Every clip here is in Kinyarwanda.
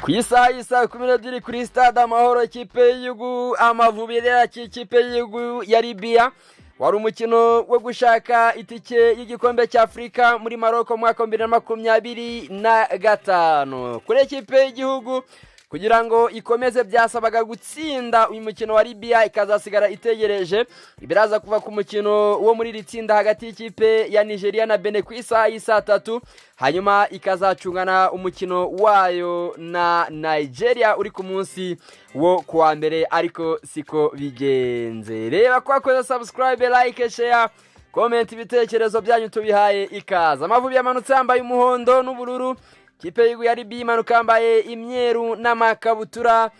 ku isaha y'isa 12 kuri stade Amahoro ikipe y'igihugu Amavubi y'ikipe y'igihugu ya Libya wari umukino wo gushaka itike y'igikombe cya Afrika muri Morocco mu mwaka wa 2025 kuri ikipe y'igihugu kugira ngo ikomeze byasabaga gutsinda uyu mukino wa Libya ikazasigara itegereje ibiraza kuva ku mukino wo muri ritsinda hagati y'ikipe ya Nigeria na Benin ku isaha y'isa 3 hanyuma ikazacungana umukino wayo na Nigeria uri ku munsi wo kuwa mbere ariko siko bigenze. Reba kwa koza subscribe, like, share, comment ibitekerezo byanyu tubihaye ikaza. Amavubi yamanutse yambaye umuhondo n'ubururu, kipe y'igihugu ya Libya imanuka yambaye imyeru n'amakabutura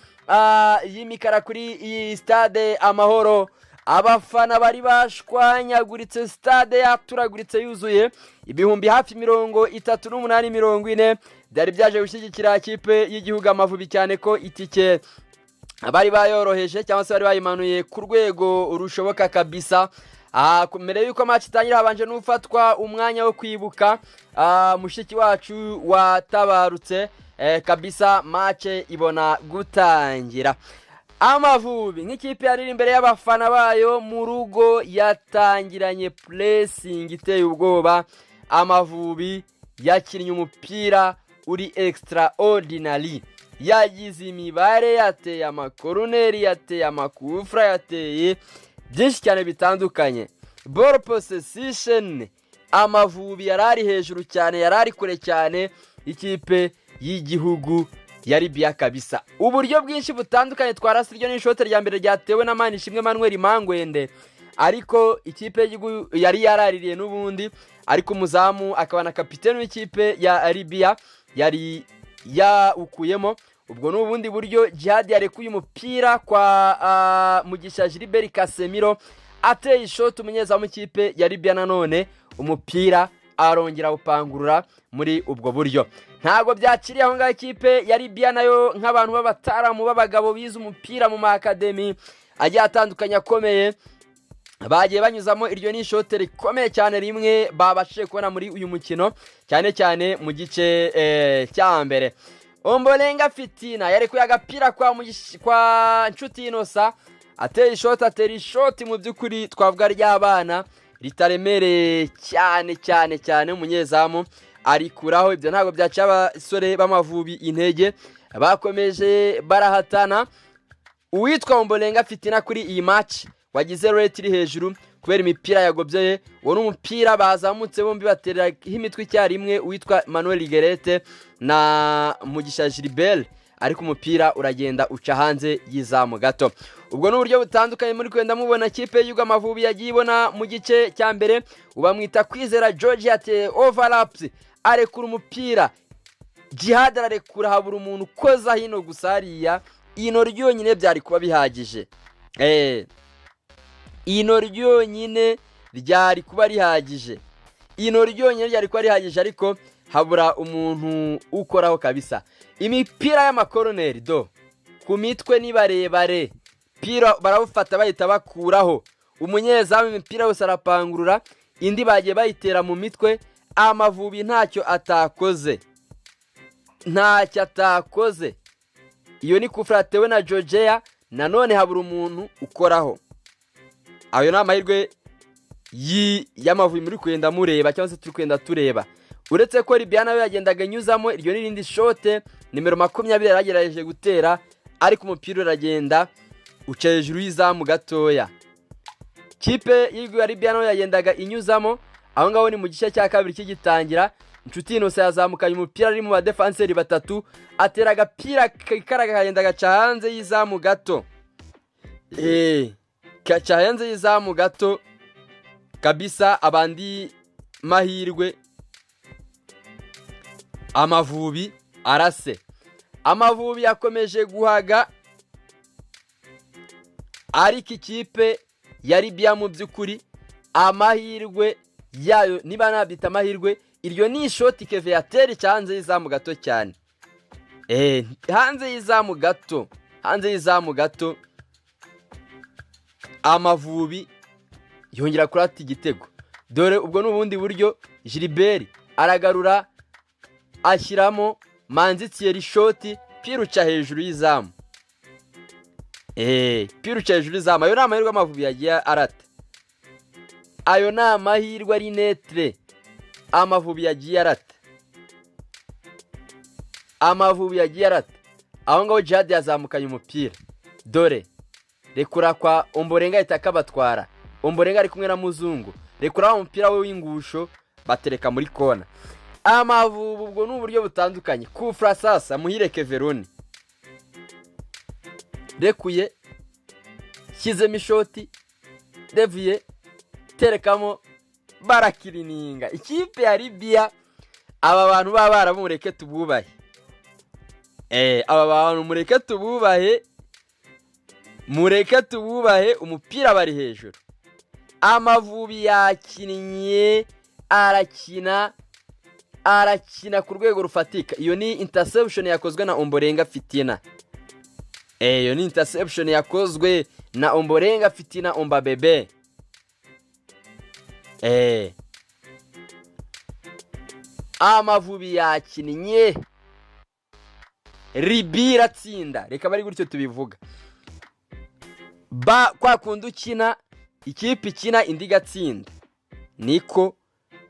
y'imikara kuri iyi stade Amahoro. Abafana bari bashwanyaguritse, stade yaturaguritse yuzuye ibihumbi hafi 38-40 byari byaje gushyigikira kipe y'igihugu Amavubi cyane ko itike abari bayoroheje cyangwa se bari bayimanuye ku rwego rushoboka kabisa. Mbere yuko match itangira habanje n'ufatwa umwanya wo kwibuka mushiki wacu watabarutse kabisa, match ibona gutangira. Amavubi nk'ikipe yari imbere y'abafana bayo mu rugo yatangiranye pressing iteye ubwoba. Amavubi yakinnye umupira uri extraordinary, yagize imibare, yateye amakoroneri, yateye amakufra, yateye byinshi cyane bitandukanye. Ball possession Amavubi yarari hejuru cyane, yarari kure cyane ikipe y'igihugu ya Libya kabisa. Uburyo bwinshi butandukanye twarasi ryo n'ishote rya mbere ryatewe na Manishimwe Emmanuel Mangwende, ariko ikipe y'igihugu yari yaraririye n'ubundi, ariko umuzamu akaba na kapiteni w'ikipe ya Libya yari ukuyemo. Ubwo n'ubundi buryo Djihad yarekuye umupira kwa Mugisha Gilbert Casemiro, ateye ishoti umunyezamu w'ikipe ya Libya, nanone umupira arongera upangurura muri ubwo buryo. Ntago byakiriye aho ngaho ikipe ya Libya nayo nk'abantu b'abataramu b'abagabo bize umupira mu maakademi agiye atandukanye akomeye, bagiye banyuzamo iryo ni ishoti rikomeye cyane rimwe babashije kubona muri uyu mukino, cyane cyane mu gice cya mbere. Ombolenga Fitina yarekuye agapira kwa Nshuti Innocent, ateye ishoti mu by'ukuri twavuga ry'abana ritaremereye cyane umunyezamu arikuraho. Ibyo ntago byaca abasore b'Amavubi intege, bakomeje barahatana. Uwitwa Ombolenga Fitina kuri iyi match wagize rate iri hejuru kubera imipira yagobyeye. Uwo n'umupira bazamutse bombi batera imitwe icyarimwe, uwitwa Manuel Gerete na Mugisha Gilbert, ariko umupira uragenda uca hanze y'izamu gato. Ubwo n'uburyo butandukanye muri kwenda mubona kipe y'Igihugu Amavubi yagiye ibona mu gice cya mbere. Ubamwita Kwizera George ate overlaps, arekura umupira, Djihad ararekura, habura umuntu koza hino gusa hariya. Ino ryonyine byari kuba bihagije, ino ryonyine ryari kuba rihagije, ariko habura umuntu ukoraho kabisa. Imipira y'amakoroneri ku mitwe ni barebare, pira barawufata bahita bakuraho, umunyezamu imipira yose arapangurura, indi bagiye bayitera mu mitwe. Amavubi ntacyo atakoze, iyo ni kufra yatewe na Georgia, nanone habura umuntu ukoraho. Ayo ni amahirwe y'Amavubi muri kwenda mureba cyangwa se turi kwenda tureba. Uretse ko Libya nayo yagendaga nyuzamo iryo n'irindi shote nimero 20 yaragerageje gutera, ariko umupira uragenda uca hejuru y'izamu gatoya. Kipe y'igihugu ya Libya nayo yagendaga inyuzamo, aho ngaho ni mu gice cya kabiri kigitangira. Nshuti Innocent yazamukanye umupira ari mu ba defenseur batatu, atera agapira karaga kagenda gaca hanze y'izamu gato, gaca hanze y'izamu gato kabisa. Abandi mahirwe Amavubi arase. Amavubi yakomeje guhaga, ariko ikipe ya Libya mu by'ukuri amahirwe yayo, niba nabyita amahirwe, iryo ni ishoti Keve yatera hanze y'izamu gato cyane, hanze y'izamu gato. Amavubi yongera kurata igitego. Dore ubwo n'ubundi buryo Gilbert aragarura ashyiramo Manzi Thierry shoti umupira uca hejuru y'izamu. Umupira uca hejuru y'izamu. Ayo ni amahirwe Amavubi yagiye arata. Ayo ni amahirwe ari netre Amavubi yagiye arata. Amavubi yagiye arata. Aho ngaho Djihad yazamukanye umupira. Dore rekura kwa Ombolenga itakabatwara. Ombolenga ari kumwe na Muzungu. Rekura umupira we w'ingusho batereka muri kona. Amavubi ubwo n'uburyo butandukanye. Kufra sasa Muhire Keveroni. Rekuye Kizemo ishoti Deviye terekamo barakirininga. Ikipe ya Libya aba bantu baba baramureke tububahe. Aba bantu mureke tububahe. Mureke tububahe, umupira bari hejuru. Amavubi yakinnye arakina ku rwego rufatika. Iyo ni interception yakozwe na Ombolenga Fitina. Iyo ni interception yakozwe na Ombolenga Fitina Ombabebe. Amavubi yakinnye Libya tsinda. Reka bari gutyo tubivuga. Kwa kundi ukina ikipe ikina indi gatsinda. Niko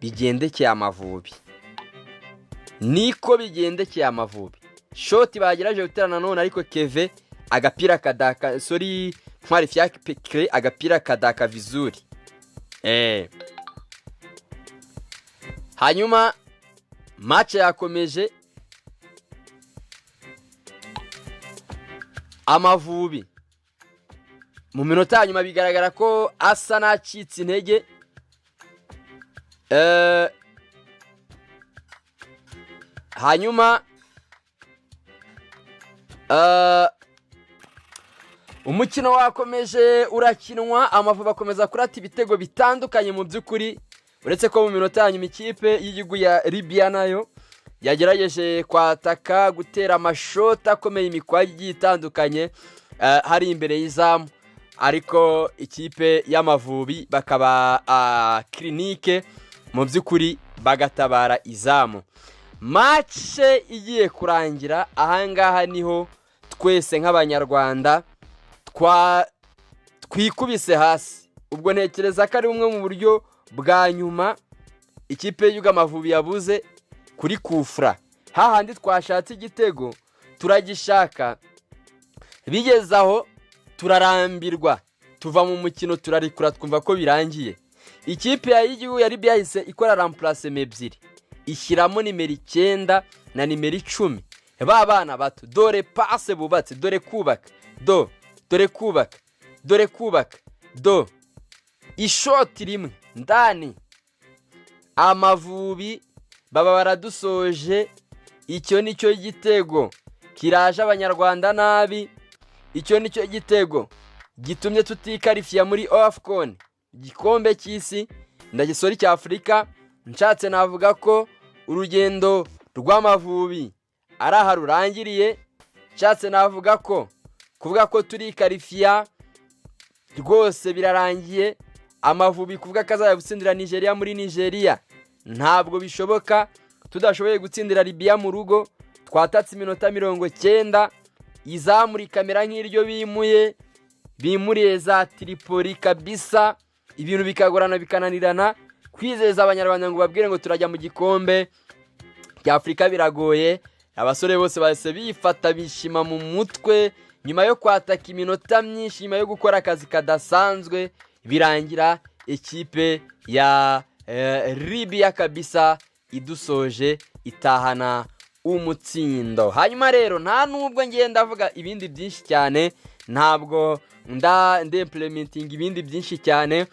bigendekeye Amavubi. Shoti bagerageje guterana none ariko Keve agapira kadaka Ntwari Fiacre agapira kadaka vizuri. Hanyuma match yakomeje. Amavubi mu minota nyuma bigaragara ko asa nacitse intege. Hanyuma umukino wakomeje urakinwa. Amavubi akomeza kurata ibitego bitandukanye mu by'ukuri, uretse ko mu minota nyuma ikipe y'igihugu ya Libya nayo yagerageje kwataka gutera amashoti akomeye imikwaji itandukanye hari imbere y'izamu, ariko ikipe y'Amavubi bakaba clinique mu by'ukuri bagatabara izamu. Match igiye kurangira. Ahangaha niho twese nk'abanyarwanda twikubise hasi. Ubwo ntekereza ko ari bumwe mu buryo bwa nyuma ikipe y'igihugu Amavubi yabuze kuri kufra. Hahandi twashatse igitego turagishaka, bigezaho turarambirwa, tuva mu mukino turarikura twumva ko birangiye. Ikipe y'igihugu ya Libya yahise ikora remplacement ebyiri, ishyiramo nimero 9 na nimero 10. Ba bana bato, dore passe bubatse, dore kubaka, dore kubaka, ishoti rimwe ndani. Amavubi baba baradusoje. Icyo nicyo gitego kiraje abanyarwanda nabi. Icyo nicyo gitego gitumye tutikarifiya muri AFCON, igikombe cy'isi ndagisori cya Afrika. Nshatse navuga ko urugendo rw'Amavubi araha rurangiriye. Nshatse navuga ko kuvuga ko turikarifiya rwose birarangiye. Amavubi kuvuga ko azajya gutsindira Nigeria muri Nigeria ntabwo bishoboka. Tudashoboye gutsindira Libya mu rugo, twatatse iminota 90, izamuri kamera nk'iryo bimuriye za Tripoli kabisa. Ibintu bikagorana bikananirana. Kwizeza abanyarwanda ngo babwire ngo turajya mu gikombe cya Afrika biragoye. Abasore bose bahise bifata bishima mu mutwe nyuma yo kwataka iminota myinshi, nyuma yo gukora akazi kadasanzwe. Birangira ikipe ya Libya kabisa idusoje itahana umutsindo. Hanyuma rero nta nubwo ngenda avuga ibindi byinshi cyane, ntabwo implementing ibindi byinshi cyane.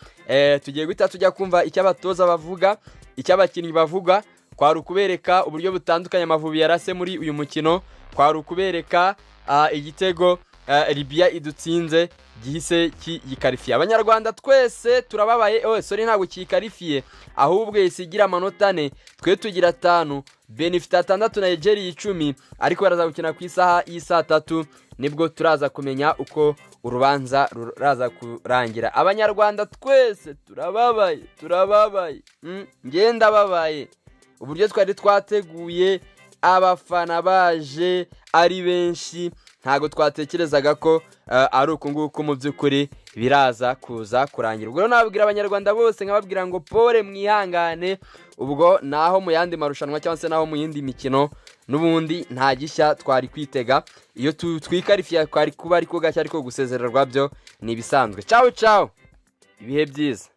Tugiye guhita tujya kumva icyo abatoza bavuga, icyo abakinnyi bavuga. Kwari ukubereka uburyo butandukanye Amavubi yarase muri uyu mukino, kwari ukubereka igitego Libya idutsinze gihise kiyikarifiye. Abanyarwanda twese turababaye. Ntabwo kiyikarifiye, ahubwo isigira amanota 4, twe tugira 5, Benefit 6 na Nigeria 10. Ariko baraza gukina ku isaha y'isa 3 nibwo turaza kumenya uko urubanza ruraza kurangira. Abanyarwanda twese turababaye ngenda babaye. Uburyo twari twateguye abafana baje ari benshi ntago twatekerezaga ko ari uku nguku mu by'ukuri biraza kuza kurangira. Ubwo nababwira abanyarwanda bose nkababwira ngo pole mwihangane, ubwo naho mu yandi marushanwa cyangwa se naho mu yindi mikino n'ubundi nta gishya twari kwitega, iyo twikarifiya twari kuba ariko gashya ariko gusezererwa byo ni ibisanzwe. Ciao ciao, ibihe byiza.